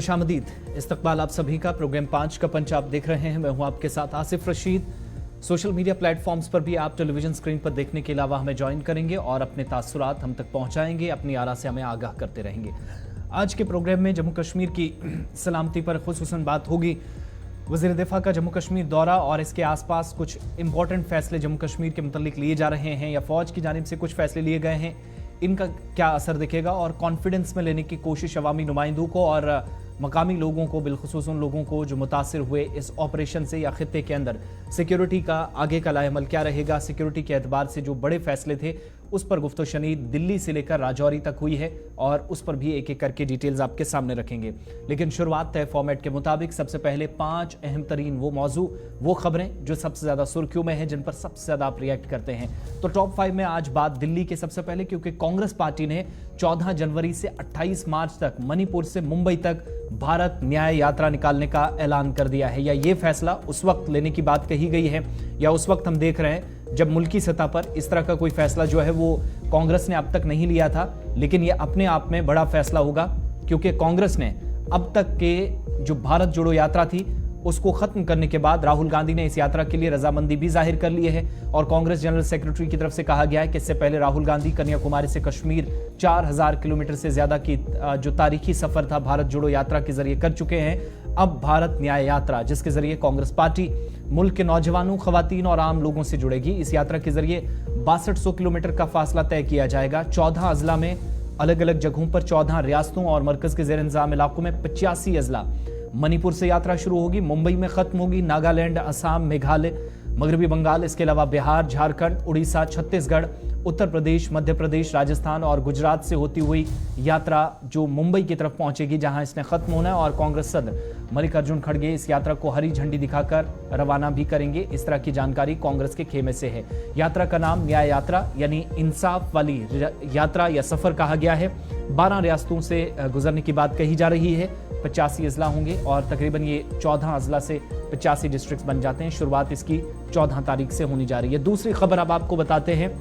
खुशामदीद। इस्तकबाल आप सभी का। प्रोग्राम 5 का पंच आप देख रहे हैं। मैं हूं आपके साथ Asif Rashid. Social media platforms पर भी आप टेलीविजन स्क्रीन पर देखने के अलावा हमें ज्वाइन करेंगे और अपने तासुरात हम तक पहुंचाएंगे, अपनी आरा से हमें आगाह करते रहेंगे। आज के प्रोग्राम में जम्मू कश्मीर की सलामती पर खुसूसन बात होगी। वज़ीर दिफा का जम्मू कश्मीर दौरा और इसके आसपास कुछ इंपॉर्टेंट फैसले जम्मू कश्मीर के मुतालिक लिए जा रहे हैं या फौज की जानिब से कुछ फैसले लिए गए हैं, इनका क्या असर दिखेगा और कॉन्फिडेंस में लेने की कोशिश अवामी नुमाइंदों को और मकामी लोगों को, बिलखुसूस उन लोगों को जो मुतासिर हुए इस ऑपरेशन से या खित्ते के अंदर, सिक्योरिटी का आगे का लाएमल क्या रहेगा। सिक्योरिटी के एतबार से जो बड़े फैसले थे उस पर गुफ्तो शनीद दिल्ली से लेकर राजौरी तक हुई है और उस पर भी एक एक करके डिटेल्स आपके सामने रखेंगे। लेकिन शुरुआत तय फॉर्मेट के मुताबिक सबसे पहले 5 अहम तरीन वो मौजू, वो खबरें जो सबसे ज्यादा सुर्खियों में हैं, जिन पर सबसे ज्यादा आप रिएक्ट करते हैं। तो टॉप 5 में आज बात दिल्ली के सबसे पहले, क्योंकि कांग्रेस पार्टी ने 14 जनवरी से 28 मार्च तक मणिपुर से मुंबई तक भारत न्याय यात्रा निकालने का ऐलान कर दिया है। या ये फैसला उस वक्त लेने की बात कही गई है या उस वक्त हम देख रहे हैं जब मुल्की सतह पर इस तरह का कोई फैसला जो है वो कांग्रेस ने अब तक नहीं लिया था। लेकिन ये अपने आप में बड़ा फैसला होगा, क्योंकि कांग्रेस ने अब तक के जो भारत जोड़ो यात्रा थी उसको खत्म करने के बाद राहुल गांधी ने इस यात्रा के लिए रजामंदी भी जाहिर कर ली है। और कांग्रेस जनरल सेक्रेटरी की तरफ से कहा गया है कि इससे पहले राहुल गांधी कन्याकुमारी से कश्मीर 4000 किलोमीटर से ज्यादा की जो तारीखी सफर था भारत जोड़ो यात्रा के जरिए कर चुके हैं। अब भारत न्याय यात्रा, जिसके जरिए कांग्रेस पार्टी मुल्क के नौजवानों, खवातीन और आम लोगों से जुड़ेगी। इस यात्रा के जरिए 6200 किलोमीटर का फासला तय किया जाएगा। 14 अजला में अलग अलग जगहों पर 14 रियासतों और मरकज के जेर इंतजाम इलाकों में 85 अजला। मणिपुर से यात्रा शुरू होगी, मुंबई में खत्म होगी, नागालैंड, असम, मेघालय, मगरबी बंगाल, इसके अलावा बिहार, झारखंड, उड़ीसा, छत्तीसगढ़, उत्तर प्रदेश, मध्य प्रदेश, राजस्थान और गुजरात से होती हुई यात्रा जो मुंबई की तरफ पहुंचेगी, जहां इसने खत्म होना है। और कांग्रेस सदर मल्लिकार्जुन खड़गे इस यात्रा को हरी झंडी दिखाकर रवाना भी करेंगे। इस तरह की जानकारी कांग्रेस के खेमे से है। यात्रा का नाम न्याय यात्रा यानी इंसाफ वाली यात्रा या सफर कहा गया है। 12 रियासतों से गुजरने की बात कही जा रही है। 85 अजला होंगे और तकरीबन ये 14 अजला से 85 डिस्ट्रिक्ट बन जाते हैं। शुरुआत इसकी 14 तारीख से होनी जा रही है। दूसरी खबर अब आपको बताते हैं,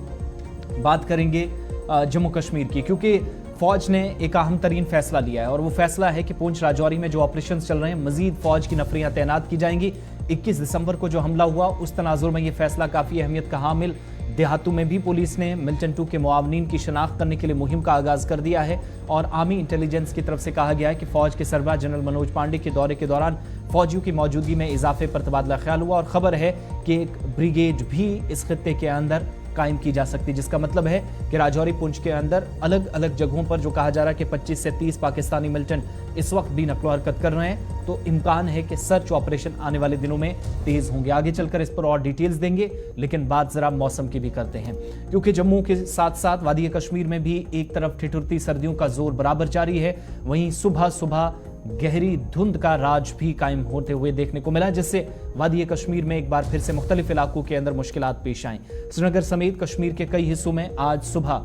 बात करेंगे जम्मू कश्मीर की, क्योंकि फौज ने एक अहम तरीन फैसला लिया है और वो फैसला है कि पुंछ राजौरी में जो ऑपरेशंस चल रहे हैं मजीद फौज की नफरियां तैनात की जाएंगी। 21 दिसंबर को जो हमला हुआ उस तनाजुर में ये फैसला काफी अहमियत का हामिल। देहातों में भी पुलिस ने मिल्टन 2 के मुआवनीन की शनाख्त करने के लिए मुहिम का आगाज कर दिया है। और आर्मी इंटेलिजेंस की तरफ से कहा गया है कि फौज के सरबराह जनरल मनोज पांडे के दौरे के दौरान फौजियों की मौजूदगी में इजाफे पर तबादला ख्याल हुआ। और खबर है कि एक ब्रिगेड भी इस खित्ते के अंदर कायम की जा सकती, जिसका मतलब है कि राजौरी पुंछ के अंदर अलग अलग जगहों पर जो कहा जा रहा है कि 25 से 30 पाकिस्तानी मिलिटेंट इस वक्त भी नकलो हरकत कर रहे हैं, तो इम्कान है कि सर्च ऑपरेशन आने वाले दिनों में तेज होंगे। आगे चलकर इस पर और डिटेल्स देंगे, लेकिन बात जरा मौसम की भी करते हैं, क्योंकि जम्मू के साथ साथ वादी कश्मीर में भी एक तरफ ठिठुरती सर्दियों का जोर बराबर जारी है, वहीं सुबह सुबह गहरी धुंध का राज भी कायम होते हुए देखने को मिला, जिससे वादी कश्मीर में एक बार फिर से मुख्तलिफ इलाकों के अंदर मुश्किलात पेश आई। श्रीनगर समेत कश्मीर के कई हिस्सों में आज सुबह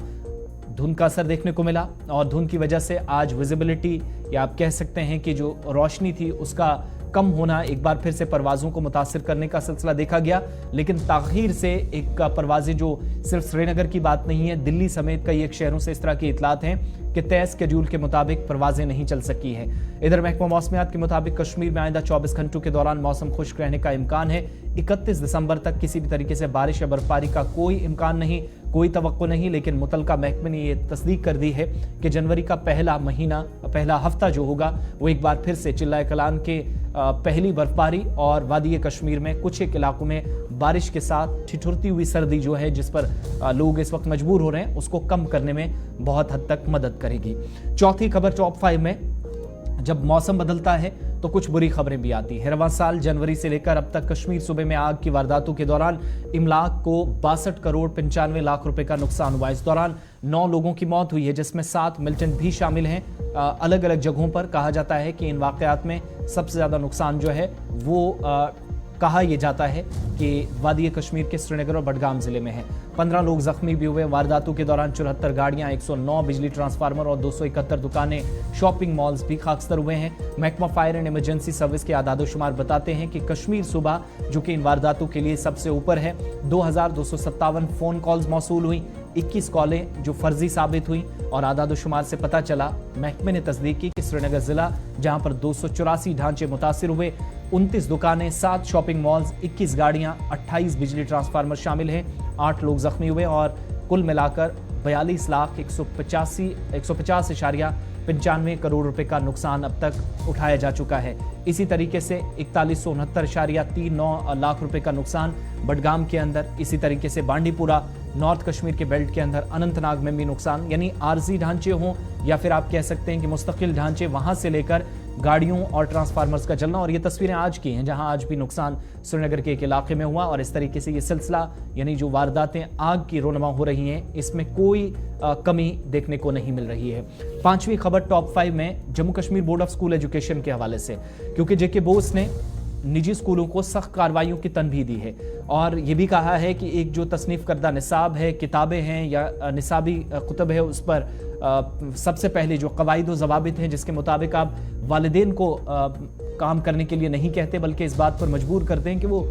धुंध का असर देखने को मिला और धुंध की वजह से आज विजिबिलिटी या आप कह सकते हैं कि जो रोशनी थी उसका कम होना एक बार फिर से परवाजों को मुतासिर करने का सिलसिला देखा गया। लेकिन ताखीर से एक परवाजें जो सिर्फ श्रीनगर की बात नहीं है, दिल्ली समेत कई एक शहरों से इस तरह की इतलात हैं कि तय शेड्यूल के मुताबिक परवाजें नहीं चल सकी हैं। इधर महकमा मौसमियात के मुताबिक कश्मीर में आइंदा 24 घंटों के दौरान मौसम खुश्क रहने का इम्कान है। 31 दिसंबर तक किसी भी तरीके से बारिश या बर्फबारी का कोई इम्कान नहीं, कोई तवक्को नहीं। लेकिन मुतलका महकमे ने यह तस्दीक कर दी है कि जनवरी का पहला हफ्ता जो होगा वो एक बार फिर से चिल्लाए कलान के पहली बर्फबारी और वादी कश्मीर में कुछ एक इलाकों में बारिश के साथ ठिठुरती हुई सर्दी जो है जिस पर लोग इस वक्त मजबूर हो रहे हैं, उसको कम करने में बहुत हद तक मदद करेगी। चौथी खबर टॉप 5 में, जब मौसम बदलता है तो कुछ बुरी खबरें भी आती है। रवां साल जनवरी से लेकर अब तक कश्मीर सूबे में आग की वारदातों के दौरान इमलाक को 62 करोड़ 95 लाख रुपए का नुकसान हुआ। इस दौरान 9 लोगों की मौत हुई है, जिसमें 7 मिलिटेंट भी शामिल हैं। अलग अलग जगहों पर कहा जाता है कि इन वाकयात में सबसे ज्यादा नुकसान जो है वो कहा यह जाता है कि वादी कश्मीर के श्रीनगर और बडगाम जिले में है। 15 लोग जख्मी भी हुए। वारदातों के दौरान 74 गाड़ियां, 109 बिजली ट्रांसफार्मर और 271 दुकानें, शॉपिंग मॉल्स भी खाकस्तर हुए हैं। महकमा फायर एंड इमरजेंसी सर्विस के आदादोशुमार बताते हैं कि कश्मीर सूबा जो कि इन वारदातों के लिए सबसे ऊपर है, 2257 फोन कॉल्स मौसूल हुई, 21 कॉलें जो फर्जी साबित हुई और आदादोशुमार से पता चला, महकमे ने तस्दीक की कि श्रीनगर जिला जहां पर 284 ढांचे मुतासिर हुए, 29 दुकानें, 7 शॉपिंग मॉल्स, 21 गाड़ियां, 28 बिजली ट्रांसफार्मर शामिल हैं, 8 लोग जख्मी हुए और कुल मिलाकर 42,150.95 करोड़ रुपए का नुकसान अब तक उठाया जा चुका है। इसी तरीके से 4169.39 लाख रुपए का नुकसान बडगाम के अंदर, इसी तरीके से बांडीपुरा, नॉर्थ कश्मीर के बेल्ट के अंदर, अनंतनाग में भी नुकसान, यानी आरजी ढांचे हों या फिर आप कह सकते हैं कि मुस्तकिल ढांचे, वहां से लेकर गाड़ियों और ट्रांसफार्मर्स का जलना। और ये तस्वीरें आज की हैं जहां आज भी नुकसान श्रीनगर के एक इलाके में हुआ और इस तरीके से ये सिलसिला यानी जो वारदातें आग की रोनमा हो रही हैं, इसमें कोई कमी देखने को नहीं मिल रही है। 5वीं खबर टॉप 5 में Jammu Kashmir board of school education के हवाले से, क्योंकि जेके बोस ने निजी स्कूलों को सख्त कार्रवाइयों की तनबीह दी है और ये भी कहा है कि एक जो तसनीफ करदा निसाब है, किताबें हैं या निसाबी कुतब है, उस पर सबसे पहले जो कवायद व ज़वाबित हैं जिसके मुताबिक आप वालिदैन को काम करने के लिए नहीं कहते बल्कि इस बात पर मजबूर करते हैं कि वो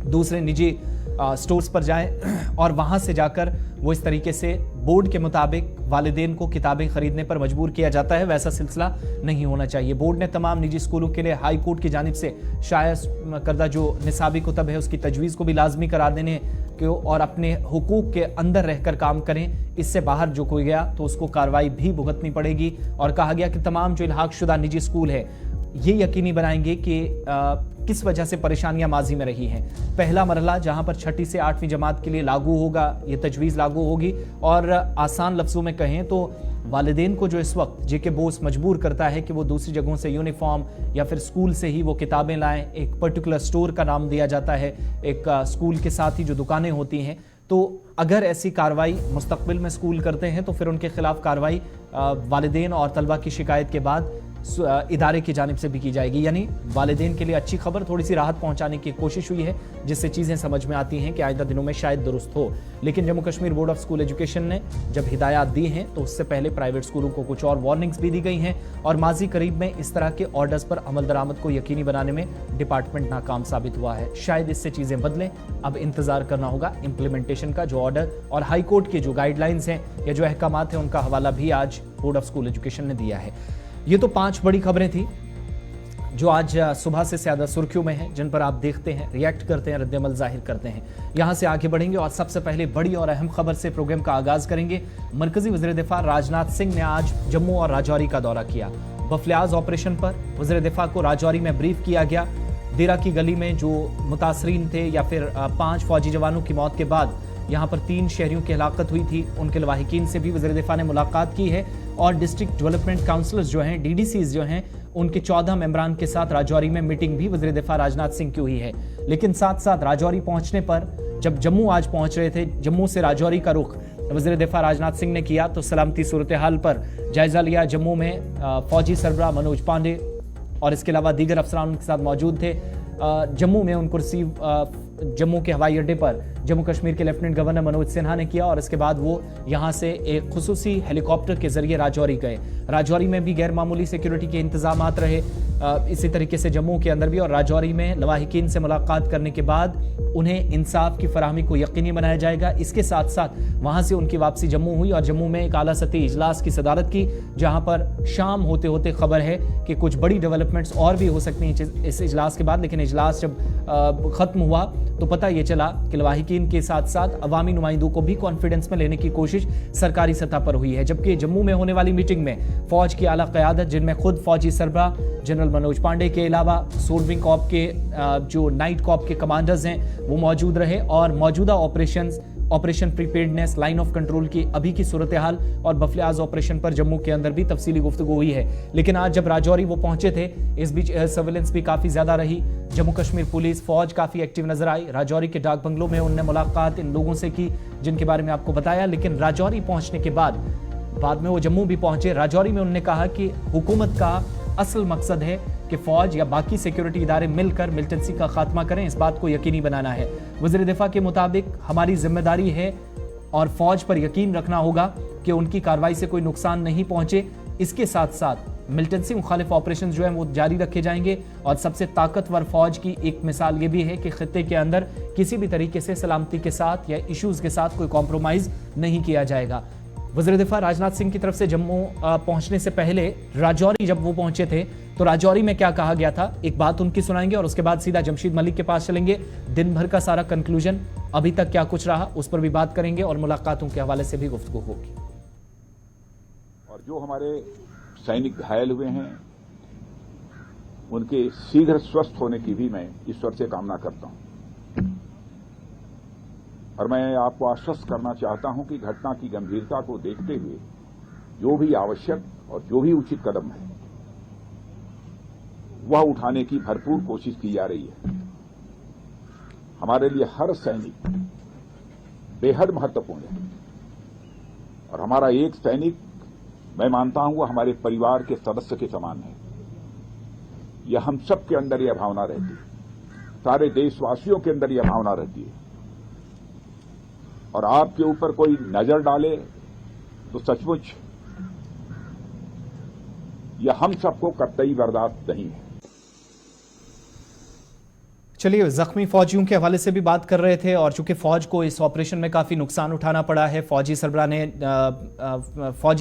दूसरे निजी स्टोर्स पर जाएं और वहां से जाकर वो इस तरीके से बोर्ड के मुताबिक वालिदैन को किताबें खरीदने पर मजबूर किया जाता है। वैसा सिलसिला नहीं होना चाहिए। बोर्ड ने तमाम निजी स्कूलों के लिए हाई कोर्ट की जानिब से शाया करदा जो निसाबी कुतब है उसकी तजवीज़ को भी लाजमी करार देने को और अपने हुकूक के अंदर रहकर काम करें। इससे बाहर जो कोई गया तो उसको कार्रवाई भी भुगतनी पड़ेगी। और कहा गया कि तमाम जो इल्हाक शुदा निजी स्कूल है ये यकीनी बनाएंगे कि किस वजह से परेशानियां माजी में रही हैं। पहला मरहला जहां पर 6ठी से 8वीं जमात के लिए लागू होगा, ये तजवीज़ लागू होगी। और आसान लफ्ज़ों में कहें तो वालिदैन को जो इस वक्त जेके बोस मजबूर करता है कि वो दूसरी जगहों से यूनिफॉर्म या फिर स्कूल से ही वो किताबें लाएं, एक पर्टिकुलर स्टोर का नाम दिया जाता है, एक स्कूल के साथ ही जो दुकानें होती हैं, तो अगर ऐसी कार्रवाई मुस्तकबिल में स्कूल करते हैं तो फिर उनके खिलाफ कार्रवाई वालिदैन और तलबा की शिकायत के बाद इदारे की जानिब से भी की जाएगी। यानी वालिदैन के लिए अच्छी खबर, थोड़ी सी राहत पहुंचाने की कोशिश हुई है जिससे चीज़ें समझ में आती हैं कि आइंदा दिनों में शायद दुरुस्त हो। लेकिन Jammu Kashmir board of school education ने जब हिदायत दी हैं तो उससे पहले प्राइवेट स्कूलों को कुछ और वार्निंग्स भी दी गई हैं और माजी करीब में इस तरह के ऑर्डर्स पर अमल दरामद को यकीनी बनाने में डिपार्टमेंट नाकाम साबित हुआ है। शायद इससे चीज़ें बदलें, अब इंतजार करना होगा इम्प्लीमेंटेशन का। जो ऑर्डर और हाई कोर्ट के जो गाइडलाइंस हैं या जो अहकामात हैं उनका हवाला भी आज बोर्ड ऑफ स्कूल एजुकेशन ने दिया है। ये तो 5 बड़ी खबरें थी जो आज सुबह से ज़्यादा सुर्खियों में हैं, जिन पर आप देखते हैं, रिएक्ट करते हैं, रद्द-ए-अमल जाहिर करते हैं। यहाँ से आगे बढ़ेंगे और सबसे पहले बड़ी और अहम खबर से प्रोग्राम का आगाज़ करेंगे। मरकजी वज़ीर दिफा राजनाथ सिंह ने आज जम्मू और राजौरी का दौरा किया। बफलियाज ऑपरेशन पर वज़ीर दिफा को राजौरी में ब्रीफ किया गया। देरा की गली में जो मुतासरीन थे या फिर 5 फौजी जवानों की मौत के बाद यहाँ पर 3 शहरियों की हलाकत हुई थी, उनके लवाहिकीन से भी वज़ीर दिफा ने मुलाकात की है और डिस्ट्रिक्ट डेवलपमेंट काउंसलर्स जो हैं, डीडीसीज जो हैं, उनके 14 मेंबरान के साथ राजौरी में मीटिंग भी वज़ीर दिफा राजनाथ सिंह की हुई है। लेकिन साथ साथ राजौरी पहुंचने पर जब जम्मू आज पहुंच रहे थे, जम्मू से राजौरी का रुख वज़ीर दिफा राजनाथ सिंह ने किया तो सलामती सूरत हाल पर जायजा लिया। जम्मू में फौजी सरबराह मनोज पांडे और इसके अलावा दीगर अफसरान उनके साथ मौजूद थे। जम्मू में उनको रिसीव जम्मू के हवाई अड्डे पर जम्मू कश्मीर के लेफ्टिनेंट गवर्नर मनोज सिन्हा ने किया और इसके बाद वो यहाँ से एक खुसूसी हेलीकॉप्टर के जरिए राजौरी गए। राजौरी में भी गैर मामूली सिक्योरिटी के इंतजामात रहे, इसी तरीके से जम्मू के अंदर भी। और राजौरी में लवाहिकीन से मुलाकात करने के बाद उन्हें इंसाफ की फराहमी को यकीनी बनाया जाएगा। इसके साथ साथ वहाँ से उनकी वापसी जम्मू हुई और जम्मू में एक आला सतही इजलास की सदारत की, जहाँ पर शाम होते होते खबर है कि कुछ बड़ी डेवलपमेंट्स और भी हो सकती हैं इस इजलास के बाद। लेकिन इजलास जब ख़त्म हुआ तो पता ये चला कि लवाहिकीन के साथ साथ अवामी नुमाइंदों को भी कॉन्फिडेंस में लेने की कोशिश सरकारी सतह पर हुई है। जबकि जम्मू में होने वाली मीटिंग में फौज की आला क़यादत, जिनमें खुद फौजी सरबराह जनरल मनोज पांडे के अलावा सोल्विंग कॉप के जो नाइट कॉप के कमांडर्स हैं वो मौजूद रहे और मौजूदा ऑपरेशन प्रीपेयर्डनेस, लाइन ऑफ कंट्रोल की अभी की सूरत हाल और बफलियाज ऑपरेशन पर जम्मू के अंदर भी तफसीली गुफ्तगू हुई है। लेकिन आज जब राजौरी वो पहुंचे थे, इस बीच एयर सर्विलेंस भी काफ़ी ज़्यादा रही। जम्मू कश्मीर पुलिस फौज काफ़ी एक्टिव नजर आई। राजौरी के डाक बंगलों में उन्होंने मुलाकात इन लोगों से की जिनके बारे में आपको बताया। लेकिन राजौरी पहुंचने के बाद में वो जम्मू भी पहुंचे। राजौरी में उन्होंने कहा कि हुकूमत का असल मकसद है कि फौज या बाकी सिक्योरिटी इदारे मिलकर मिलिटेंसी का खात्मा करें, इस बात को यकीनी बनाना है। वज़ीर दिफा के मुताबिक हमारी जिम्मेदारी है और फौज पर यकीन रखना होगा कि उनकी कार्रवाई से कोई नुकसान नहीं पहुंचे। इसके साथ साथ मिलिटेंसी मुखालिफ ऑपरेशन जो है वो जारी रखे जाएंगे और सबसे ताकतवर फौज की एक मिसाल ये भी है कि खित्ते के अंदर किसी भी तरीके से सलामती के साथ या इश्यूज के साथ कोई कॉम्प्रोमाइज नहीं किया जाएगा। वज़ीर दिफा राजनाथ सिंह की तरफ से जम्मू पहुंचने से पहले राजौरी जब वो पहुंचे थे तो राजौरी में क्या कहा गया था, एक बात उनकी सुनाएंगे और उसके बाद सीधा जमशीद मलिक के पास चलेंगे। दिन भर का सारा कंक्लूजन अभी तक क्या कुछ रहा उस पर भी बात करेंगे और मुलाकातों के हवाले से भी गुफ्तगू होगी। और जो हमारे सैनिक घायल हुए हैं उनके शीघ्र स्वस्थ होने की भी मैं ईश्वर से कामना करता हूं और मैं आपको आश्वस्त करना चाहता हूं कि घटना की गंभीरता को देखते हुए जो भी आवश्यक और जो भी उचित कदम है वह उठाने की भरपूर कोशिश की जा रही है। हमारे लिए हर सैनिक बेहद महत्वपूर्ण है और हमारा एक सैनिक मैं मानता हूं वह हमारे परिवार के सदस्य के समान है। यह हम सब के अंदर यह भावना रहती है, सारे देशवासियों के अंदर यह भावना रहती है और आपके ऊपर कोई नजर डाले तो सचमुच यह हम सबको कतई बर्दाश्त नहीं है। चलिए, जख्मी फौजियों के हवाले से भी बात कर रहे थे और चूंकि फौज को इस ऑपरेशन में काफ़ी नुकसान उठाना पड़ा है, फौजी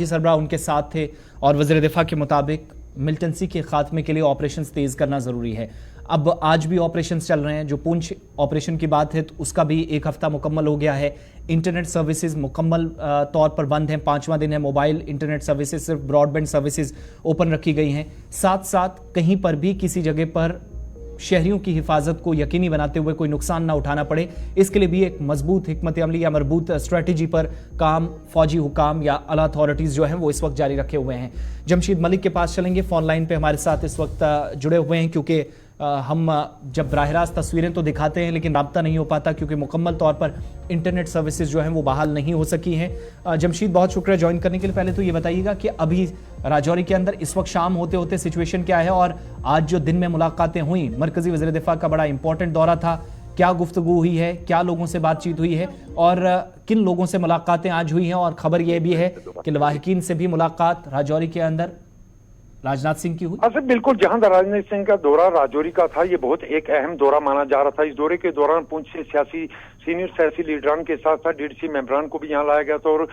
सरबराह उनके साथ थे और वज़ीर दिफा के मुताबिक मिलिटेंसी के खात्मे के लिए ऑपरेशन तेज़ करना ज़रूरी है। अब आज भी ऑपरेशन चल रहे हैं। जो पुंछ ऑपरेशन की बात है तो उसका भी एक हफ्ता मुकम्मल हो गया है। इंटरनेट सर्विसेज मुकम्मल तौर पर बंद हैं, 5वां दिन है। मोबाइल इंटरनेट सर्विसेज, सिर्फ ब्रॉडबैंड सर्विसेज ओपन रखी गई हैं। साथ साथ कहीं पर भी किसी जगह पर शहरियों की हिफाजत को यकीनी बनाते हुए कोई नुकसान ना उठाना पड़े, इसके लिए भी एक मजबूत हिकमत अमली या मरबूत स्ट्रेटजी पर काम फौजी हुकाम या आला अथॉरिटीज़ जो हैं वो इस वक्त जारी रखे हुए हैं। जमशीद मलिक के पास चलेंगे, फोन लाइन पे हमारे साथ इस वक्त जुड़े हुए हैं क्योंकि हम जब बराह रास्त तस्वीरें तो दिखाते हैं लेकिन रब्ता नहीं हो पाता क्योंकि मुकम्मल तौर पर इंटरनेट सर्विसेज जो हैं वो बहाल नहीं हो सकी हैं। जमशीद, बहुत शुक्रिया ज्वाइन करने के लिए। पहले तो ये बताइएगा कि अभी राजौरी के अंदर इस वक्त शाम होते होते सिचुएशन क्या है और आज जो दिन में मुलाकातें हुई, मरकजी वज़ीर दिफा का बड़ा इंपॉर्टेंट दौरा था, क्या गुफ्तगू हुई है, क्या लोगों से बातचीत हुई है और किन लोगों से मुलाकातें आज हुई हैं? और खबर यह भी है कि लवाहिकीन से भी मुलाकात राजौरी के अंदर राजनाथ सिंह की हुई। सर बिल्कुल, जहां राजनाथ सिंह का दौरा राजौरी का था, ये बहुत एक अहम दौरा माना जा रहा था। इस दौरे के दौरान पुंछ से सीनियर सियासी लीडरान के साथ साथ डीडीसी मेंबरान को भी यहाँ लाया गया था और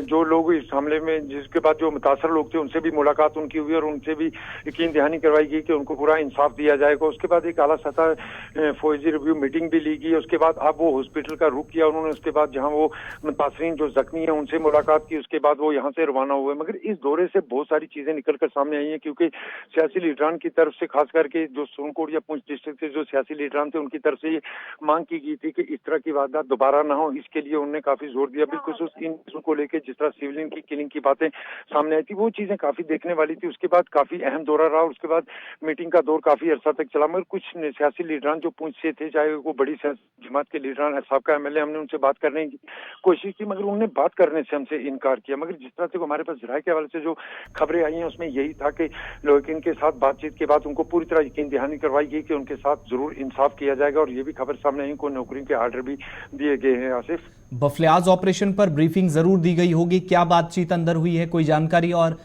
जो लोग इस हमले में जिसके बाद जो मुतासर लोग थे उनसे भी मुलाकात उनकी हुई और उनसे भी यकीन दहानी करवाई गई कि उनको पूरा इंसाफ दिया जाएगा। उसके बाद एक आला सतह फौजी रिव्यू मीटिंग भी ली गई। उसके बाद अब वो हॉस्पिटल का रुख किया उन्होंने। उसके बाद जहाँ वो मुतासरीन जो जख्मी है उनसे मुलाकात की, उसके बाद वो यहाँ से रवाना हुए। मगर इस दौरे से बहुत सारी चीजें निकल कर सामने आई है क्योंकि सियासी लीडरान की तरफ से, खास करके जो सोनकोट या पुंछ डिस्ट्रिक्ट के जो सियासी लीडरान थे उनकी तरफ से ये मांग की गई थी कि इस तरह की वारदात दोबारा ना हो। इसके लिए उन्होंने काफी जोर दिया, बिल्कुल इन चीजों को लेकर जिस तरह सिविलियन की किलिंग की बातें सामने आई थी वो चीजें काफी देखने वाली थी। उसके बाद काफी अहम दौरा रहा। उसके बाद मीटिंग का दौर काफी अरसा तक चला। मगर कुछ सियासी लीडरान जो पुंछ से थे, चाहे वो बड़ी सियासी जमात के लीडरान साबका एमएलए, हमने उनसे बात करने की कोशिश की मगर उन्होंने बात करने से हमसे इनकार किया। मगर जिस तरह से हमारे पास जराये के हवाले से जो खबरें आई हैं उसमें यही था कि लोग के साथ बातचीत के बाद उनको पूरी तरह यकीन दहानी करवाई गई कि उनके साथ जरूर इंसाफ किया जाएगा और ये भी खबर सामने आई को नौकरियों के आर्डर भी दिए गए हैं। आसिफ, बफलियाज ऑपरेशन पर ब्रीफिंग जरूर दी गई होगी, क्या बातचीत अंदर हुई है, कोई जानकारी? और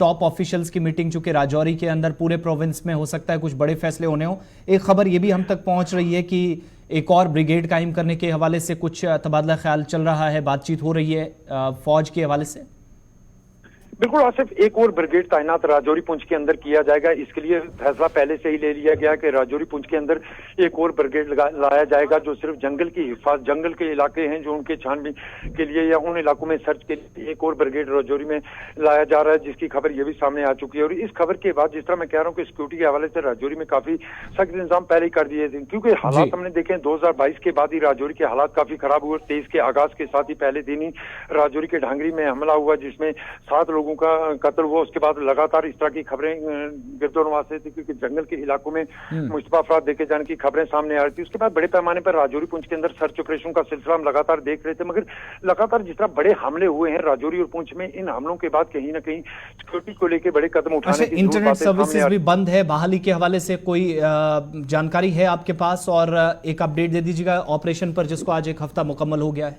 टॉप ऑफिशियल्स की मीटिंग चूंकि राजौरी के अंदर पूरे प्रोविंस में हो सकता है कुछ बड़े फैसले होने हो। एक खबर ये भी हम तक पहुंच रही है कि एक और ब्रिगेड कायम करने के हवाले से कुछ तबादला ख्याल चल रहा है, बातचीत हो रही है फौज के हवाले से। बिल्कुल आसिफ, एक और ब्रिगेड तैनात राजौरी पुंछ के अंदर किया जाएगा। इसके लिए फैसला पहले से ही ले लिया गया कि राजौरी पुंछ के अंदर एक और ब्रिगेड लाया जाएगा जो सिर्फ जंगल की हिफाजत, जंगल के इलाके हैं जो उनके छानबीन के लिए या उन इलाकों में सर्च के लिए एक और ब्रिगेड राजौरी में लाया जा रहा है, जिसकी खबर ये भी सामने आ चुकी है। और इस खबर के बाद जिस तरह मैं कह रहा हूँ कि सिक्योरिटी के हवाले से राजौरी में काफी सख्त इंतजाम पहले ही कर दिए थे क्योंकि हालात हमने देखे 2022 के बाद ही राजौरी के हालात काफी खराब हुए। 23 के आगाज के साथ ही पहले दिन ही राजौरी के ढांगरी में हमला हुआ जिसमें 7 लोगों का कत्ल हुआ। उसके बाद लगातार इस तरह की खबरें गिरदोनवा से थी क्योंकि जंगल के इलाकों में मुश्तबा अफराद देखे जाने की खबरें सामने आ रही थी। उसके बाद बड़े पैमाने पर राजौरी पुंछ के अंदर सर्च ऑपरेशन का सिलसिला हम लगातार देख रहे थे। मगर लगातार जिस तरह बड़े हमले हुए हैं राजौरी और पुंछ में, इन हमलों के बाद कहीं ना कहीं सिक्योरिटी को लेकर बड़े कदम उठाने की इंटरनेट सर्विसेज भी बंद है, बहाली के हवाले से कोई जानकारी है आपके पास? और एक अपडेट दे दीजिएगा ऑपरेशन पर जिसको आज एक हफ्ता मुकम्मल हो गया है।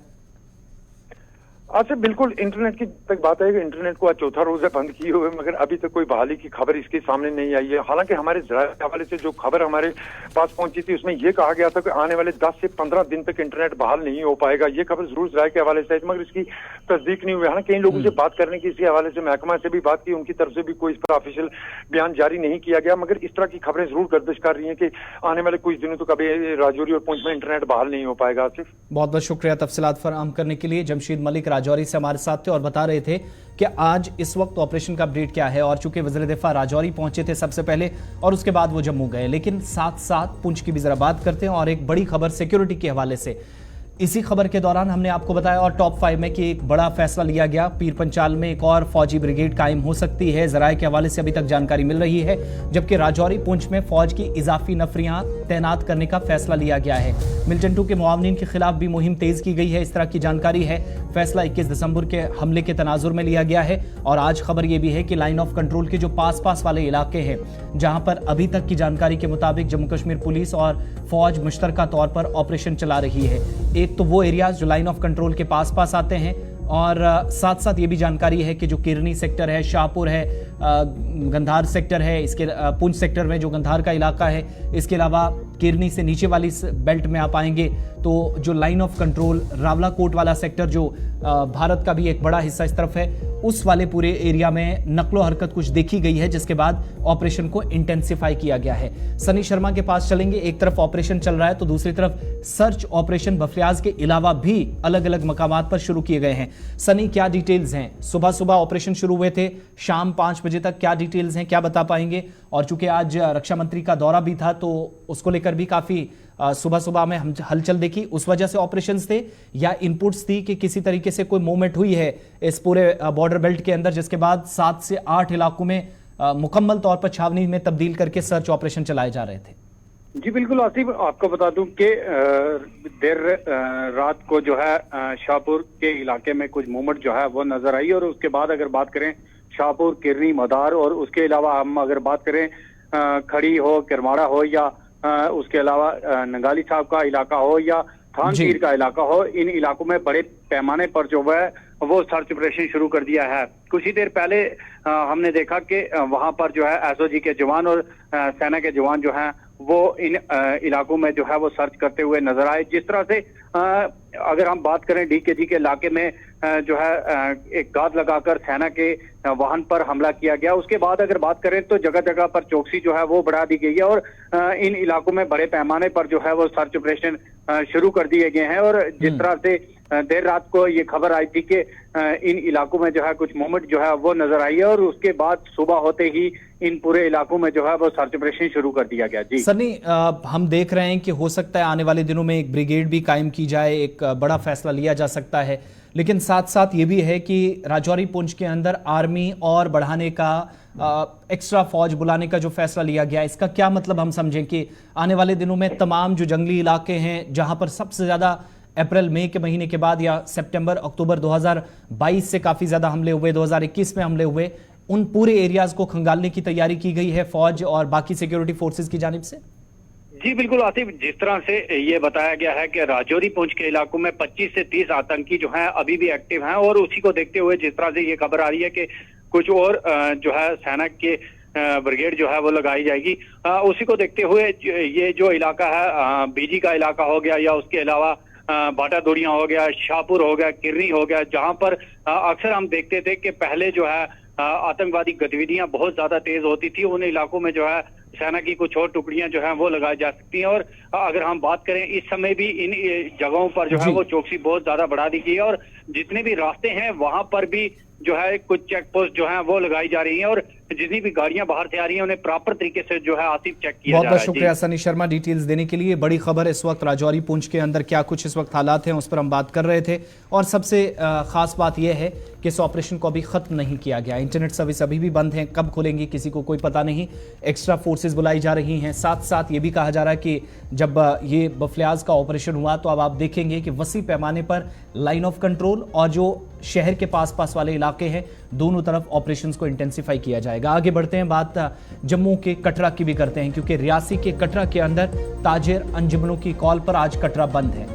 अच्छा, बिल्कुल इंटरनेट की तक बात है कि इंटरनेट को आज चौथा रोज है बंद किए हुए, मगर अभी तक कोई बहाली की खबर इसके सामने नहीं आई है। हालांकि हमारे जराये के हवाले से जो खबर हमारे पास पहुंची थी उसमें यह कहा गया था कि आने वाले 10 से 15 दिन तक इंटरनेट बहाल नहीं हो पाएगा। ये खबर जरूर जराये के हवाले से है, मगर इसकी तस्दीक नहीं हुई। हालांकि कई लोगों से बात करने की इसके हवाले से महकमा से भी बात की, उनकी तरफ से भी कोई इस पर ऑफिशियल बयान जारी नहीं किया गया, मगर इस तरह की खबरें जरूर गर्दिश कर रही है कि आने वाले कुछ दिनों तक अभी राजौरी और पुंछ में इंटरनेट बहाल नहीं हो पाएगा। आसिफ, बहुत बहुत शुक्रिया तफसीलात फराहम करने के लिए। जमशेद मलिक राजौरी से हमारे साथ थे और बता रहे थे कि आज इस वक्त ऑपरेशन का अपडेट क्या है। और चूंकि वज़ीर दिफा राजौरी पहुंचे थे सबसे पहले और उसके बाद वो जम्मू गए, लेकिन साथ साथ पुंछ की भी जरा बात करते हैं। और एक बड़ी खबर सिक्योरिटी के हवाले से, इसी खबर के दौरान हमने आपको बताया और टॉप 5 में कि एक बड़ा फैसला लिया गया, पीर पंचाल में एक और फौजी ब्रिगेड कायम हो सकती है। जराये के हवाले से अभी तक जानकारी मिल रही है, जबकि राजौरी पुंछ में फौज की इजाफी नफरियां तैनात करने का फैसला लिया गया है। मिल्टन 2 के मुआवनीन के खिलाफ भी मुहिम तेज की गई है, इस तरह की जानकारी है। फैसला 21 दिसंबर के हमले के तनाजुर में लिया गया है। और आज खबर यह भी है कि लाइन ऑफ कंट्रोल के जो पास वाले इलाके हैं, जहां पर अभी तक की जानकारी के मुताबिक जम्मू कश्मीर पुलिस और फौज मुश्तरका तौर पर ऑपरेशन चला रही है। एक तो वो एरियाज जो लाइन ऑफ कंट्रोल के पास आते हैं, और साथ साथ ये भी जानकारी है कि जो किरनी सेक्टर है, शाहपुर है, गंधार सेक्टर है, इसके पुंछ सेक्टर में जो गंधार का इलाका है, इसके अलावा किरनी से नीचे वाली बेल्ट में आप आएंगे तो जो लाइन ऑफ कंट्रोल रावलाकोट वाला सेक्टर जो भारत का भी एक बड़ा हिस्सा इस तरफ है, उस वाले पूरे एरिया में नकलो हरकत कुछ देखी गई है, जिसके बाद ऑपरेशन को इंटेंसिफाई किया गया है। सनी शर्मा के पास चलेंगे। एक तरफ ऑपरेशन चल रहा है तो दूसरी तरफ सर्च ऑपरेशन बफलियाज के अलावा भी अलग अलग मकामात पर शुरू किए गए हैं। सनी, क्या डिटेल्स हैं? सुबह सुबह ऑपरेशन शुरू हुए थे, शाम 5 बजे तक क्या डिटेल्स हैं, क्या बता पाएंगे? और चूंकि आज रक्षा मंत्री का दौरा भी था तो उसको लेकर भी काफी सुबह सुबह में हम हलचल देखी, उस वजह से ऑपरेशंस थे या इनपुट्स थी कि किसी तरीके से कोई मूवमेंट हुई है इस पूरे बॉर्डर बेल्ट के अंदर, जिसके बाद 7 से 8 इलाकों में मुकम्मल तौर पर छावनी में तब्दील करके सर्च ऑपरेशन चलाए जा रहे थे? जी बिल्कुल आसिफ, आपको बता दूं कि देर रात को जो है शाहपुर के इलाके में कुछ मूवमेंट जो है वो नजर आई। और उसके बाद अगर बात करें शाहपुर, किरनी, मदार और उसके अलावा हम अगर बात करें खड़ी हो, किरमाड़ा हो या उसके अलावा नंगाली साहब का इलाका हो या थानपीर का इलाका हो, इन इलाकों में बड़े पैमाने पर जो है वो सर्च ऑपरेशन शुरू कर दिया है। कुछ ही देर पहले हमने देखा कि वहां पर जो है एसओजी के जवान और सेना के जवान जो हैं वो इन इलाकों में जो है वो सर्च करते हुए नजर आए। जिस तरह से अगर हम बात करें डीकेजी के इलाके में जो है एक गाद लगाकर सेना के वाहन पर हमला किया गया। उसके बाद अगर बात करें तो जगह जगह पर चौकसी जो है वो बढ़ा दी गई है और इन इलाकों में बड़े पैमाने पर जो है वो सर्च ऑपरेशन शुरू कर दिए गए हैं। और जिस तरह से देर रात को ये खबर आई थी कि इन इलाकों में जो है कुछ मूवमेंट जो है वो नजर आई है और उसके बाद सुबह होते ही इन पूरे इलाकों में जो है वो सर्च ऑपरेशन शुरू कर दिया गया। जी सनी, हम देख रहे हैं कि हो सकता है आने वाले दिनों में एक ब्रिगेड भी कायम की जाए, एक बड़ा फैसला लिया जा सकता है, लेकिन साथ साथ ये भी है कि राजौरी पुंछ के अंदर आर्मी और बढ़ाने का एक्स्ट्रा फौज बुलाने का जो फैसला लिया गया, इसका क्या मतलब हम समझें कि आने वाले दिनों में तमाम जो जंगली इलाके हैं जहां पर सबसे ज्यादा अप्रैल मई के महीने के बाद या सितंबर अक्टूबर 2022 से काफी ज्यादा हमले हुए, 2021 में हमले हुए, उन पूरे एरियाज को खंगालने की तैयारी की गई है फौज और बाकी सिक्योरिटी फोर्सेस की जानिब से? जी बिल्कुल आसिफ, जिस तरह से ये बताया गया है कि राजौरी पुंछ के इलाकों में 25 से 30 आतंकी जो हैं अभी भी एक्टिव हैं और उसी को देखते हुए जिस तरह से ये खबर आ रही है कि कुछ और जो है सेना के ब्रिगेड जो है वो लगाई जाएगी, उसी को देखते हुए ये जो इलाका है बीजी का इलाका हो गया या उसके अलावा बाटा दोड़िया हो गया, शाहपुर हो गया, किरनी हो गया, जहां पर अक्सर हम देखते थे कि पहले जो है आतंकवादी गतिविधियां बहुत ज्यादा तेज होती थी। उन इलाकों में जो है सेना की कुछ और टुकड़ियां जो हैं वो लगाई जा सकती हैं। और अगर हम बात करें इस समय भी इन जगहों पर जो है वो चौकसी बहुत ज्यादा बढ़ा दी गई है और जितने भी रास्ते हैं वहां पर भी जो है कुछ चेक पोस्ट जो है वो लगाई जा रही हैं और जितनी भी गाड़ियां बाहर से आ रही हैं उन्हें प्रॉपर तरीके से जो है आसिफ चेक किया जा रहा है। बहुत बहुत शुक्रिया सनी शर्मा डिटेल्स देने के लिए। बड़ी खबर इस वक्त राजौरी पुंछ के अंदर क्या कुछ इस वक्त हालात हैं उस पर हम बात कर रहे थे और सबसे खास बात यह है कि इस ऑपरेशन को अभी खत्म नहीं किया गया। इंटरनेट सर्विस अभी भी बंद है, कब खुलेंगी किसी को कोई पता नहीं। एक्स्ट्रा फोर्सेस बुलाई जा रही हैं। साथ साथ ये भी कहा जा रहा है कि जब ये बफलियाज का ऑपरेशन हुआ तो अब आप देखेंगे कि वसी पैमाने पर लाइन ऑफ कंट्रोल और जो शहर के पास वाले इलाके हैं दोनों तरफ ऑपरेशंस को इंटेंसिफाई किया जाएगा। आगे बढ़ते हैं, बात जम्मू के कटरा की भी करते हैं क्योंकि रियासी के कटरा के अंदर ताजिर अंजुमनों की कॉल पर आज कटरा बंद है।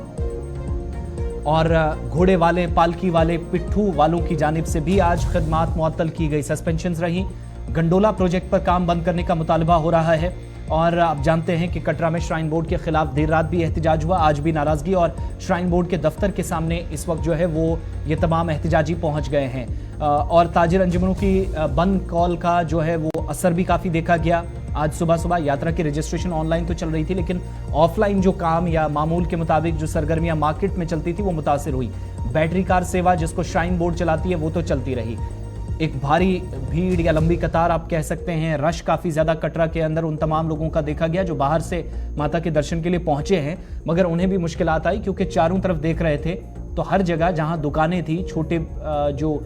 और घोड़े वाले, पालकी वाले, पिट्ठू वालों की जानिब से भी आज खिदमात मुअत्तल की गई, सस्पेंशन रही। गंडोला प्रोजेक्ट पर काम बंद करने का मुतालबा हो रहा है और आप जानते हैं कि कटरा में श्राइन बोर्ड के खिलाफ देर रात भी एहतजाज हुआ, आज भी नाराजगी, और श्राइन बोर्ड के दफ्तर के सामने इस वक्त जो है वो ये तमाम एहतजाजी पहुंच गए हैं। और ताजिर अंजुमनों की बंद कॉल का जो है वो असर भी काफ़ी देखा गया। आज सुबह सुबह यात्रा की रजिस्ट्रेशन ऑनलाइन तो चल रही थी, लेकिन ऑफलाइन जो काम या मामूल के मुताबिक जो सरगर्मियां मार्केट में चलती थी वो मुतासिर हुई। बैटरी कार सेवा जिसको श्राइन बोर्ड चलाती है वो तो चलती रही। एक भारी भीड़ या लंबी कतार आप कह सकते हैं, रश काफ़ी ज़्यादा कटरा के अंदर उन तमाम लोगों का देखा गया जो बाहर से माता के दर्शन के लिए पहुंचे हैं, मगर उन्हें भी मुश्किलात आई क्योंकि चारों तरफ देख रहे थे तो हर जगह जहां दुकानें थी, छोटे जो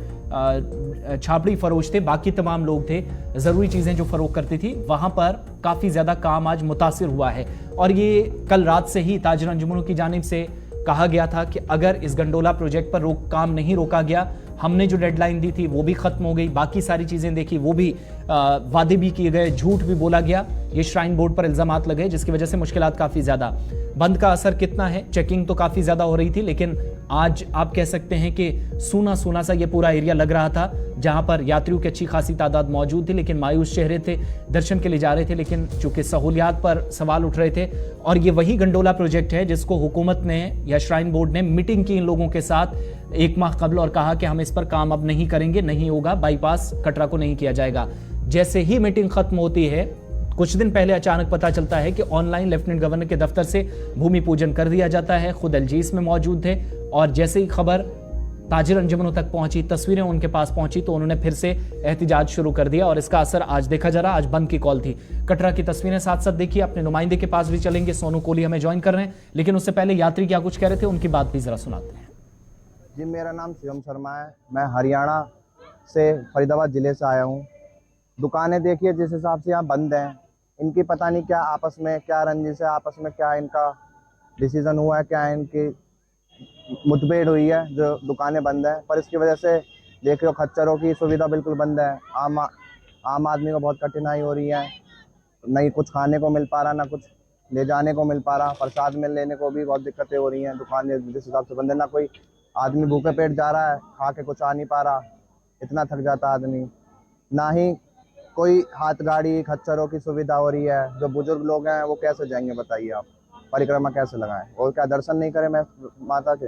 छापड़ी फरोश थे, बाकी तमाम लोग थे, ज़रूरी चीज़ें जो फरोख्त करती थी, वहाँ पर काफ़ी ज़्यादा काम आज मुतासिर हुआ है। और ये कल रात से ही ताजिर अंजुमनों की जानिब से कहा गया था कि अगर इस गंडोला प्रोजेक्ट पर काम नहीं रोका गया, हमने जो डेडलाइन दी थी वो भी खत्म हो गई, बाकी सारी चीज़ें देखी वो भी वादे भी किए गए, झूठ भी बोला गया, ये श्राइन बोर्ड पर इल्ज़ामात लगे, जिसकी वजह से मुश्किलात काफ़ी ज़्यादा। बंद का असर कितना है? चेकिंग तो काफ़ी ज़्यादा हो रही थी, लेकिन आज आप कह सकते हैं कि सूना सूना सा ये पूरा एरिया लग रहा था, जहां पर यात्रियों की अच्छी खासी तादाद मौजूद थी, लेकिन मायूस चेहरे थे, दर्शन के लिए जा रहे थे, लेकिन चूंकि सहूलियात पर सवाल उठ रहे थे। और ये वही गंडोला प्रोजेक्ट है जिसको हुकूमत ने या श्राइन बोर्ड ने मीटिंग की इन लोगों के साथ 1 माह कबल और कहा कि हम इस पर काम अब नहीं करेंगे, नहीं होगा, बाईपास कटरा को नहीं किया जाएगा। जैसे ही मीटिंग खत्म होती है, कुछ दिन पहले अचानक पता चलता है कि ऑनलाइन लेफ्टिनेंट गवर्नर के दफ्तर से भूमि पूजन कर दिया जाता है। खुद एलजी इसमें मौजूद थे और जैसे ही खबर ताजिर अंजुमनों तक पहुंची, तस्वीरें उनके पास पहुंची, तो उन्होंने फिर से एहतिजाज शुरू कर दिया और इसका असर आज देखा जा रहा। आज बंद की कॉल थी। कटरा की तस्वीरें साथ साथ देखिए, अपने नुमाइंदे के पास भी चलेंगे, सोनू कोहली हमें ज्वाइन कर रहे हैं, लेकिन उससे पहले यात्री क्या कुछ कह रहे थे उनकी बात भी जरा सुनाते हैं। जी, मेरा नाम शिवम शर्मा है, मैं हरियाणा से फरीदाबाद ज़िले से आया हूँ। दुकानें देखिए जिस हिसाब से यहाँ बंद हैं, इनकी पता नहीं क्या आपस में क्या रंजिश है, आपस में क्या इनका डिसीजन हुआ है, क्या इनकी मुठभेड़ हुई है जो दुकानें बंद है। पर इसकी वजह से देख रहे हो खच्चरों की सुविधा बिल्कुल बंद है। आम आदमी को बहुत कठिनाई हो रही है, नहीं कुछ खाने को मिल पा रहा, ना कुछ ले जाने को मिल पा रहा, प्रसाद में लेने को भी बहुत दिक्कतें हो रही हैं। दुकानें जिस हिसाब से बंद है, ना कोई आदमी भूखे पेट जा रहा है, खा के कुछ आ नहीं पा रहा, इतना थक जाता आदमी। ना ही कोई हाथ गाड़ी खच्चरों की सुविधा हो रही है। जो बुजुर्ग लोग हैं वो कैसे जाएंगे बताइए आप, परिक्रमा कैसे लगाएं, और क्या दर्शन नहीं करें मैं माता के।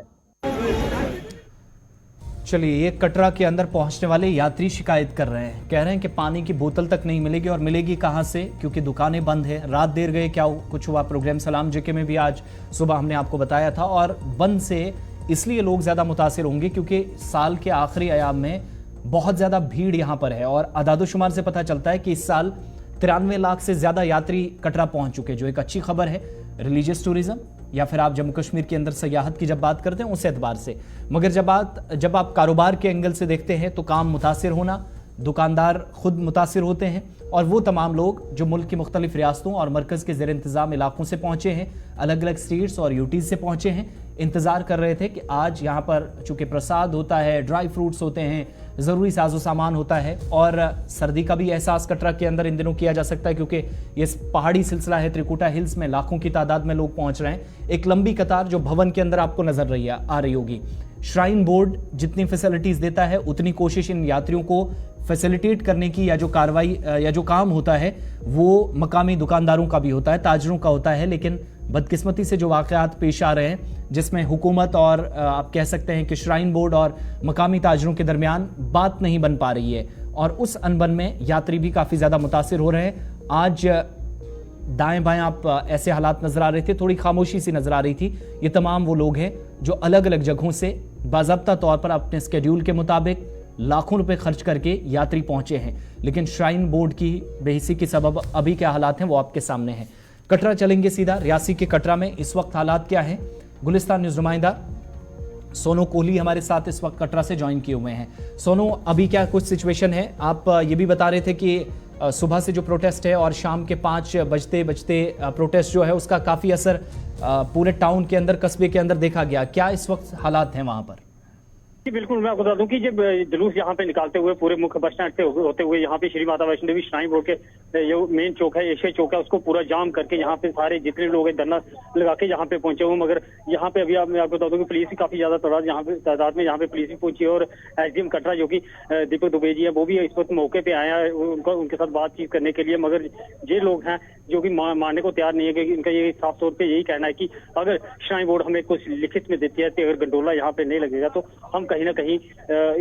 चलिए, ये कटरा के अंदर पहुंचने वाले यात्री शिकायत कर रहे हैं, कह रहे हैं कि पानी की बोतल तक नहीं मिलेगी, और मिलेगी कहां से, क्योंकि दुकानें बंद है। रात देर गए क्या कुछ हुआ, प्रोग्राम सलाम जेके में भी आज सुबह हमने आपको बताया था। और बंद से इसलिए लोग ज्यादा मुतासिर होंगे क्योंकि साल के आखिरी अयाम में बहुत ज्यादा भीड़ यहां पर है, और अदादोशुमार से पता चलता है कि इस साल 93 लाख से ज्यादा यात्री कटरा पहुंच चुके, जो एक अच्छी खबर है रिलीजियस टूरिज्म या फिर आप जम्मू कश्मीर के अंदर सयाहत की जब बात करते हैं उस एतबार से। मगर जब आप कारोबार के एंगल से देखते हैं तो काम मुतासिर होना, दुकानदार खुद मुतासिर होते हैं, और वो तमाम लोग जो मुल्क की मुख्तलिफ रियासतों और मरकज़ के ज़ेर इंतज़ाम इलाकों से पहुँचे हैं, अलग अलग स्टेट्स और यूटीज़ से पहुँचे हैं, इंतज़ार कर रहे थे कि आज यहाँ पर चूँकि प्रसाद होता है, ड्राई फ्रूट्स होते हैं, ज़रूरी साजो सामान होता है, और सर्दी का भी एहसास कटरा के अंदर इन दिनों किया जा सकता है क्योंकि ये पहाड़ी सिलसिला है, त्रिकुटा हिल्स में लाखों की तादाद में लोग पहुँच रहे हैं। एक लंबी कतार जो भवन के अंदर आपको नज़र आ रही होगी। श्राइन बोर्ड जितनी फैसिलिटीज़ देता है उतनी कोशिश इन यात्रियों को फैसिलिटेट करने की, या जो कार्रवाई या जो काम होता है वो मकामी दुकानदारों का भी होता है, ताजरों का होता है। लेकिन बदकिस्मती से जो वाक़यात पेश आ रहे हैं जिसमें हुकूमत और आप कह सकते हैं कि श्राइन बोर्ड और मकामी ताजरों के दरमियान बात नहीं बन पा रही है, और उस अनबन में यात्री भी काफ़ी ज़्यादा मुतासिर हो रहे हैं। आज दाएं बाएं आप ऐसे हालात नज़र आ रहे थे, थोड़ी खामोशी सी नज़र आ रही थी। ये तमाम वो लोग हैं जो अलग अलग जगहों से बाज़ाब्ता तौर पर अपने स्केड्यूल के मुताबिक लाखों रुपए खर्च करके यात्री पहुंचे हैं, लेकिन श्राइन बोर्ड की बेहिसी के सबब अभी क्या हालात हैं वो आपके सामने हैं। कटरा चलेंगे सीधा, रियासी के कटरा में इस वक्त हालात क्या हैं। गुलिस्तान न्यूज़ नुमाइंदा सोनू कोहली हमारे साथ इस वक्त कटरा से ज्वाइन किए हुए हैं। सोनू, अभी क्या कुछ सिचुएशन है? आप ये भी बता रहे थे कि सुबह से जो प्रोटेस्ट है और शाम के 5 बजते प्रोटेस्ट जो है उसका काफ़ी असर पूरे टाउन के अंदर, कस्बे के अंदर देखा गया। क्या इस वक्त हालात हैं वहाँ पर? जी बिल्कुल, मैं आपको बता दूं कि जब जुलूस यहाँ पे निकालते हुए पूरे मुख्य बस स्टैंड से होते हुए यहाँ पे श्री माता वैष्णो देवी श्राइन बोर्ड के जो मेन चौक है, एशिया चौक है, उसको पूरा जाम करके यहाँ पे सारे जितने लोग हैं धरना लगा के यहाँ पे पहुंचे हुए। मगर यहाँ पे अभी मैं आपको बता दूं कि पुलिस की काफी ज्यादा तादाद में यहाँ पे पुलिस भी पहुंची है। और एसडीएम कटरा जो कि दीपक दुबे जी है, वो भी इस वक्त मौके पे आया है उनके साथ बातचीत करने के लिए। मगर ये लोग हैं जो कि मानने को तैयार नहीं है, क्योंकि इनका ये साफ तौर पे यही कहना है कि अगर श्राइन बोर्ड हमें कुछ लिखित में देती है तो अगर गंडोला यहाँ पे नहीं लगेगा तो हम कहीं ना कहीं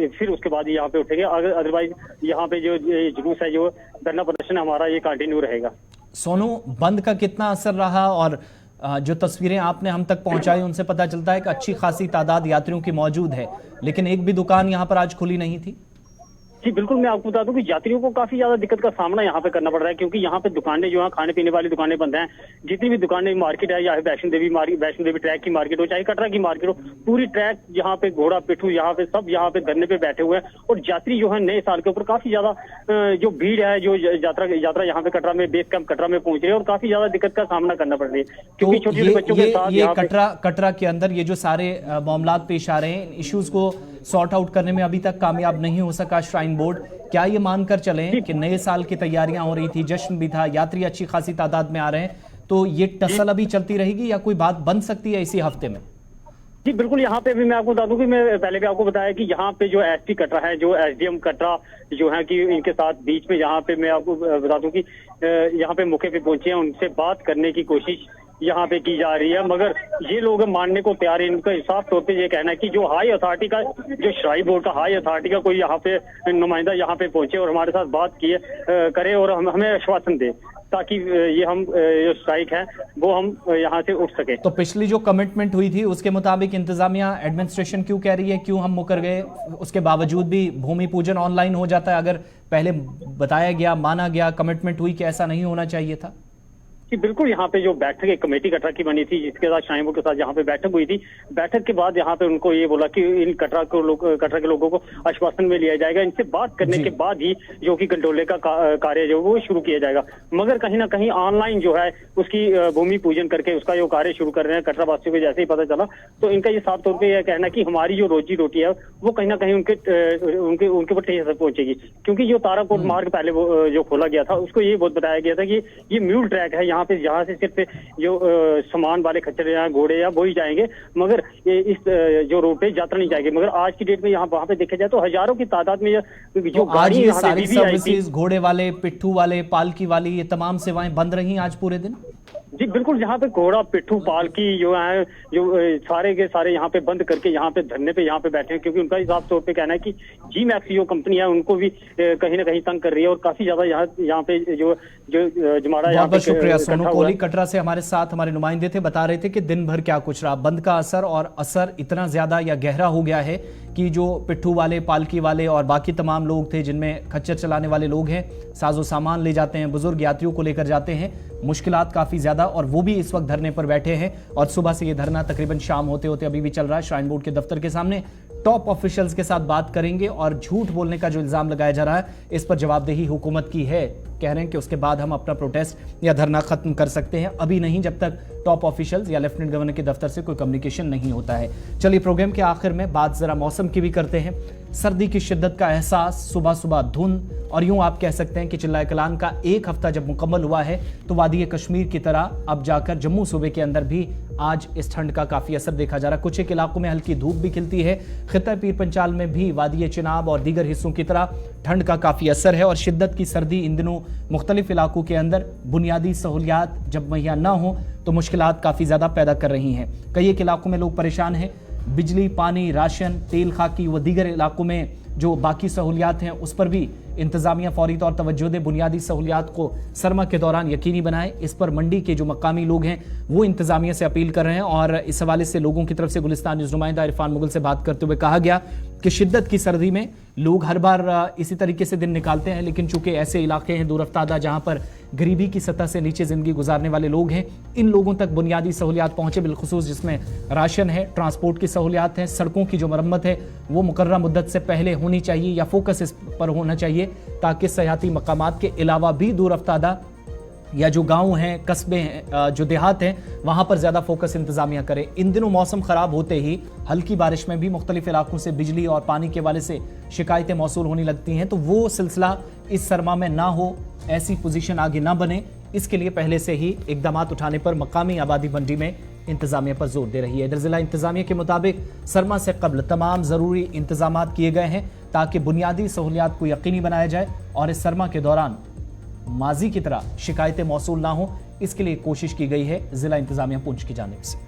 फिर उसके बाद यहाँ पे उठेंगे। अगर अदरवाइज यहाँ पे जो जुलूस है, जो धरना प्रदर्शन हमारा, ये कंटिन्यू रहेगा। सोनू, बंद का कितना असर रहा? और जो तस्वीरें आपने हम तक पहुंचाई उनसे पता चलता है कि अच्छी खासी तादाद यात्रियों की मौजूद है, लेकिन एक भी दुकान यहाँ पर आज खुली नहीं थी। जी बिल्कुल, मैं आपको बता दूं कि यात्रियों को काफी ज्यादा दिक्कत का सामना यहाँ पे करना पड़ रहा है, क्योंकि यहाँ पे दुकानें जो है, खाने पीने वाली दुकानें बंद हैं। जितनी भी दुकानें, मार्केट है, या वैष्णो देवी ट्रैक की मार्केट हो, चाहे कटरा की मार्केट हो, पूरी ट्रैक यहाँ पे घोड़ा पिट्ठू यहाँ पे सब यहाँ पे धरने पे बैठे हुए हैं। और यात्री जो है नए साल के ऊपर काफी ज्यादा जो भीड़ है, जो यात्रा यहाँ पे कटरा में बेस कैंप कटरा में पहुंच रही है, और काफी ज्यादा दिक्कत का सामना करना पड़ रही है, क्योंकि छोटे छोटे बच्चों के साथ कटरा के अंदर ये जो सारे मामला पेश आ रहे हैं, इश्यूज को सॉर्ट आउट करने में अभी तक कामयाब नहीं हो सका श्राइन बोर्ड। क्या ये मानकर चलें कि नए साल की तैयारियां हो रही थी, जश्न भी था, यात्री अच्छी खासी तादाद में आ रहे हैं, तो ये टसल अभी चलती रहेगी या कोई बात बन सकती है इसी हफ्ते में? जी बिल्कुल, यहाँ पे भी मैं आपको बता दूं कि मैं पहले भी आपको बताया कि यहाँ पे जो एसपी कटरा है, जो एसडीएम कटरा जो है कि इनके साथ बीच में यहाँ पे मैं आपको बता दूं कि यहाँ पे मौके पे पहुंचे हैं, उनसे बात करने की कोशिश यहाँ पे की जा रही है। मगर ये लोग मानने को तैयार है। इनका साफ तौर पे ये कहना है कि जो हाई अथॉरिटी का, जो श्राइन बोर्ड का हाई अथॉरिटी का कोई यहाँ पे नुमाइंदा यहाँ पे पहुंचे और हमारे साथ बात करे और हमें आश्वासन दे, ताकि ये हम जो स्ट्राइक है वो हम यहाँ से उठ सके। तो पिछली जो कमिटमेंट हुई थी उसके मुताबिक इंतजामिया एडमिनिस्ट्रेशन क्यों कह रही है, क्यों हम मुकर गए? उसके बावजूद भी भूमि पूजन ऑनलाइन हो जाता है। अगर पहले बताया गया, माना गया, कमिटमेंट हुई कि ऐसा नहीं होना चाहिए था। जी बिल्कुल, यहाँ पे जो बैठक एक कमेटी कटरा की बनी थी, जिसके साथ श्राइन बोर्ड के साथ यहाँ पे बैठक हुई थी। बैठक के बाद यहाँ पे उनको ये बोला कि इन कटरा के लोगों को आश्वासन में लिया जाएगा। इनसे बात करने के बाद ही जो कि गंडोले का कार्य जो वो शुरू किया जाएगा। मगर कहीं ना कहीं ऑनलाइन जो है उसकी भूमि पूजन करके उसका जो कार्य शुरू कर रहे हैं कटरा वासियों को। जैसे ही पता चला तो इनका ये साफ तौर पर यह कहना कि हमारी जो रोजी रोटी है वो कहीं ना कहीं उनके ऊपर ठेस असर पहुंचेगी, क्योंकि जो ताराकोट मार्ग पहले जो खोला गया था उसको ये बहुत बताया गया था कि ये म्यूल ट्रैक है, यहाँ पे जहाँ से सिर्फ जो सामान वाले खच्चर या घोड़े या वो ही जाएंगे, मगर इस जो रोड पे यात्रा नहीं जाएगी। मगर आज की डेट में यहाँ वहाँ पे देखा जाए तो हजारों की तादाद में जो आज ये सारी सर्विसेज, घोड़े वाले, पिट्ठू वाले, पालकी वाली, ये तमाम सेवाएं बंद रही आज पूरे दिन। जी बिल्कुल, यहाँ पे घोड़ा पिट्ठू पालकी जो है, जो सारे के सारे यहाँ पे बंद करके यहाँ पे धरने पे यहाँ पे बैठे हैं, क्योंकि उनका साफ तौर पे कहना है कि जी मैक्स जो कंपनी है उनको भी कहीं ना कहीं तंग कर रही है। और काफी ज्यादा यहाँ पे जो जमाड़ा यहाँ पे। शुक्रिया सोनू कोहली कटरा से हमारे साथ हमारे नुमाइंदे थे, बता रहे थे कि दिन भर क्या कुछ रहा, बंद का असर, और असर इतना ज्यादा या गहरा हो गया है कि जो पिट्ठू वाले, पालकी वाले और बाकी तमाम लोग थे, जिनमें खच्चर चलाने वाले लोग हैं, साजो सामान ले जाते हैं, बुजुर्ग यात्रियों को लेकर जाते हैं, मुश्किलात काफी ज्यादा, और वो भी इस वक्त धरने पर बैठे हैं। और सुबह से ये धरना तकरीबन शाम होते होते अभी भी चल रहा है श्राइन बोर्ड के दफ्तर के सामने। टॉप ऑफिशियल्स के साथ बात करेंगे और झूठ बोलने का जो इल्जाम लगाया जा रहा है इस पर जवाबदेही हुकूमत की है। कह रहे हैं कि उसके बाद हम अपना प्रोटेस्ट या धरना खत्म कर सकते हैं, अभी नहीं, जब तक टॉप ऑफिशियल्स या लेफ्टिनेंट गवर्नर के दफ्तर से कोई कम्युनिकेशन नहीं होता है। चलिए प्रोग्राम के आखिर में बात जरा मौसम की भी करते हैं। सर्दी की शिद्दत का एहसास, सुबह सुबह धुंध, और यूं आप कह सकते हैं कि चिल्लाए कलान का एक हफ्ता जब मुकम्मल हुआ है तो वादी कश्मीर की तरह अब जाकर जम्मू सूबे के अंदर भी आज इस ठंड का काफी असर देखा जा रहा है। कुछ एक इलाकों में हल्की धूप भी खिलती है। खित्ता पीर पंचाल में भी वादी चिनाब और दीगर हिस्सों की तरह ठंड का काफी असर है, और शिद्दत की सर्दी इन दिनों मुख्तलिफ इलाकों के अंदर बुनियादी सहूलियात जब मुहैया न हो तो मुश्किलात काफी ज्यादा पैदा कर रही हैं। कई एक इलाकों में लोग परेशान हैं। बिजली, पानी, राशन, तेल, खाकी व दीगर इलाकों में जो बाकी सहूलियात हैं उस पर भी इंतजामिया फौरी तौर तवज्जो दे, बुनियादी सहूलियात को सरमा के दौरान यकीनी बनाए। इस पर मंडी के जो मकामी लोग हैं वो इंतजामिया से अपील कर रहे हैं, और इस हवाले से लोगों की तरफ से गुलिस्तान न्यूज़ नुमाइंदा इरफान मुगल से बात करते हुए कहा गया कि शिद्दत की सर्दी में लोग हर बार इसी तरीके से दिन निकालते हैं, लेकिन चूंकि ऐसे इलाके हैं दूरअफ्तादा जहां पर गरीबी की सतह से नीचे जिंदगी गुजारने वाले लोग हैं, इन लोगों तक बुनियादी सहूलियात पहुंचे, बिलखुसूस जिसमें राशन है, ट्रांसपोर्ट की सहूलियात है, सड़कों की जो मरम्मत है वो मुकर्रर मुद्दत से पहले होनी चाहिए या फोकस इस पर होना चाहिए, ताकि सयाहती मकामात के अलावा भी दूरअफ्तादा या जो गांव हैं, कस्बे हैं, जो देहात हैं, वहां पर ज्यादा फोकस इंतजामिया करे। इन दिनों मौसम खराब होते ही हल्की बारिश में भी मुख्तलिफ इलाकों से बिजली और पानी के हवाले से शिकायतें मौसूल होने लगती हैं, तो वो सिलसिला इस सरमा में ना हो, ऐसी पोजीशन आगे ना बने, इसके लिए पहले से ही इकदाम उठाने पर मकामी आबादी मंडी में इंतजामिया पर जोर दे रही है। इधर जिला इंतजामिया के मुताबिक सरमा से कबल तमाम जरूरी इंतजाम किए गए हैं ताकि बुनियादी सहूलियात को यकीनी बनाया जाए और इस सरमा के दौरान माजी की तरह शिकायतें मौसूल ना हो, इसके लिए कोशिश की गई है जिला इंतजामिया पुंछ की जानिब से।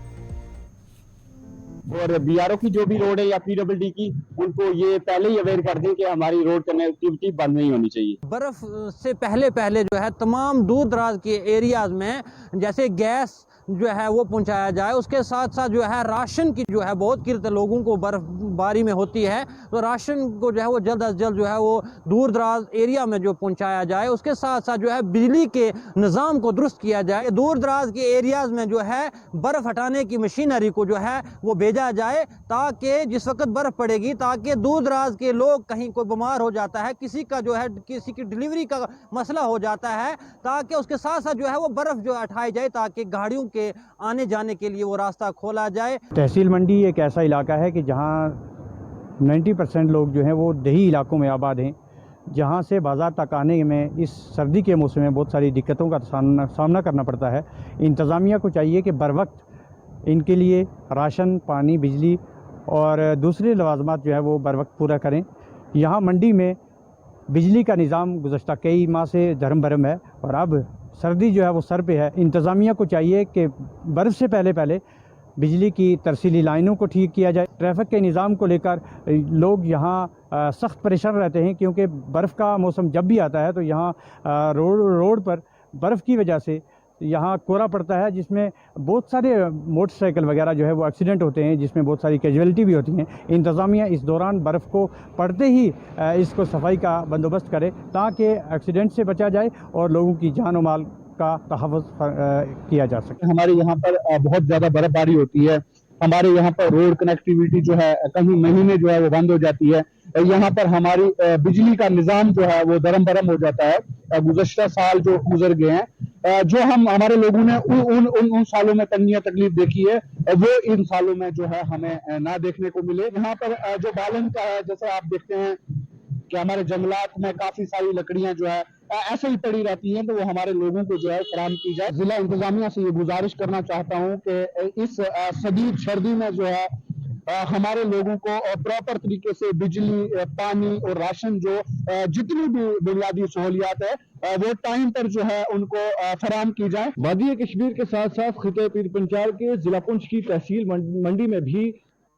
और बीआरओ की जो भी रोड है या पीडब्ल्यूडी की, उनको ये पहले ही अवेयर कर दें कि हमारी रोड कनेक्टिविटी बंद नहीं होनी चाहिए। बर्फ से पहले जो है तमाम दूर दराज के एरियाज में जैसे गैस जो है वो पहुंचाया जाए, उसके साथ साथ जो है राशन की जो है बहुत किल्लत लोगों को बर्फबारी में होती है, तो राशन को जो है वो जल्द अज जल्द जो है वो दूर दराज एरिया में जो पहुंचाया जाए। उसके साथ साथ जो है बिजली के निज़ाम को दुरुस्त किया जाए। दूर दराज के एरियाज में जो है बर्फ़ हटाने की मशीनरी को जो है वो भेजा जाए, ताकि जिस वक्त बर्फ़ पड़ेगी, ताकि दूर दराज के लोग, कहीं कोई बीमार हो जाता है, किसी का जो है किसी की डिलीवरी का मसला हो जाता है, ताकि उसके साथ साथ जो है वो बर्फ़ जो हटाई जाए, ताकि गाड़ियों के आने जाने के लिए वो रास्ता खोला जाए। तहसील मंडी एक ऐसा इलाका है कि जहाँ 90% लोग जो हैं वो देही इलाकों में आबाद हैं, जहाँ से बाज़ार तक आने में इस सर्दी के मौसम में बहुत सारी दिक्कतों का सामना करना पड़ता है। इंतज़ामिया को चाहिए कि बर वक्त इनके लिए राशन, पानी, बिजली और दूसरे लवाजमात जो है वो बर वक्त पूरा करें। यहाँ मंडी में बिजली का निज़ाम गुज़श्ता कई माह से धर्म भरम है और अब सर्दी जो है वो सर पे है। इंतज़ामिया को चाहिए कि बर्फ़ से पहले बिजली की तरसीली लाइनों को ठीक किया जाए। ट्रैफिक के निज़ाम को लेकर लोग यहाँ सख्त परेशान रहते हैं, क्योंकि बर्फ़ का मौसम जब भी आता है तो यहाँ रोड पर बर्फ़ की वजह से यहाँ कोहरा पड़ता है, जिसमें बहुत सारे मोटरसाइकिल वगैरह जो है वो एक्सीडेंट होते हैं, जिसमें बहुत सारी कैजुअलिटी भी होती हैं। इंतज़ामिया इस दौरान बर्फ़ को पड़ते ही इसको सफाई का बंदोबस्त करे, ताकि एक्सीडेंट से बचा जाए और लोगों की जान और माल का तहफ़्फ़ुज़ किया जा सके। हमारे यहाँ पर बहुत ज़्यादा बर्फबारी होती है। हमारे यहाँ पर रोड कनेक्टिविटी जो है कहीं महीने जो है वो बंद हो जाती है। यहाँ पर हमारी बिजली का निज़ाम जो है वो दरम बरम हो जाता है। गुज़श्ता साल जो गुजर गए हैं, जो हमारे लोगों ने उन सालों में तंगियां तकलीफ देखी है, वो इन सालों में जो है हमें ना देखने को मिले। यहाँ पर जो बालन का है, जैसे आप देखते हैं कि हमारे जंगलात में काफी सारी लकड़ियां जो है ऐसे ही पड़ी रहती हैं, तो वो हमारे लोगों को जो है फराहम की जाए। जिला इंतजामिया से ये गुजारिश करना चाहता हूँ कि इस शदीद सर्दी में जो है हमारे लोगों को प्रॉपर तरीके से बिजली, पानी और राशन जो जितनी भी बुनियादी सहूलियात है वो टाइम पर जो है उनको फराहम की जाए। वादी कश्मीर के साथ साथ खिते पीर पंजाल के जिला पुंछ की तहसील मंडी में भी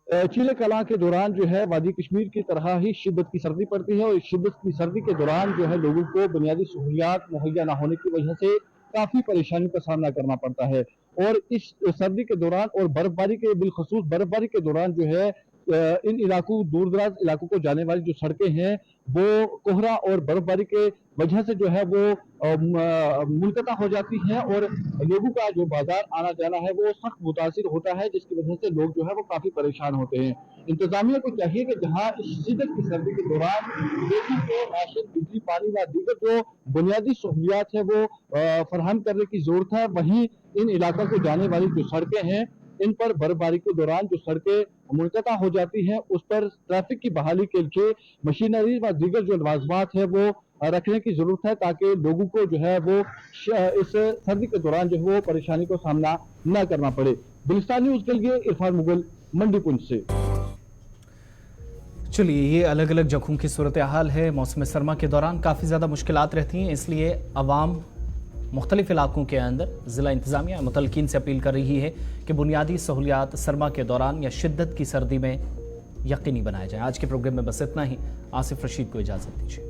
चीले कलां के दौरान जो है वादी कश्मीर की तरह ही शिद्दत की सर्दी पड़ती है, और इस शिद्दत की सर्दी के दौरान जो है लोगों को बुनियादी सहूलियात मुहैया न होने की वजह से काफी परेशानी का सामना करना पड़ता है। और इस सर्दी के दौरान और बर्फबारी के बिलखसूस बर्फबारी के दौरान जो है इन इलाकों, दूर दराज इलाकों को जाने वाली जो सड़कें हैं वो कोहरा और बर्फबारी के वजह से जो है वो मुनक़ता हो जाती हैं, और लोगों का जो बाजार आना जाना है वो सख्त मुतासिर होता है, जिसकी वजह से लोग जो है वो काफी परेशान होते हैं। इंतजामिया को चाहिए कि जहाँ इस शिद्दत की सर्दी के दौरान लोगों को राशन, बिजली, पानी व दीगर जो बुनियादी सहूलियात है वो फराहम करने की जरूरत है, वहीं इन इलाकों को जाने वाली जो सड़कें हैं इन पर बर्फबारी के दौरान जो सड़कें मुनक़ता हो जाती हैं उस पर ट्रैफिक की बहाली के लिए मशीनरी व दीगर जो लवाजमात है वो रखने की जरूरत है, ताकि लोगों को जो है वो इस सर्दी के दौरान जो है वो परेशानी को सामना न करना पड़े। गुलिस्तान न्यूज़ के लिए इरफान मुगल, मंडी पुंछ से। चलिए, ये अलग अलग जगहों की सूरत हाल है। मौसम सरमा के दौरान काफ़ी ज़्यादा मुश्किलात रहती हैं, इसलिए अवाम मुख्तलिफ इलाकों के अंदर ज़िला इंतज़ामिया मुतलकीन से अपील कर रही है कि बुनियादी सहूलियात सरमा के दौरान या शिद्दत की सर्दी में यकीनी बनाया जाए। आज के प्रोग्राम में बस इतना ही। आसिफ रशीद को इजाज़त दीजिए।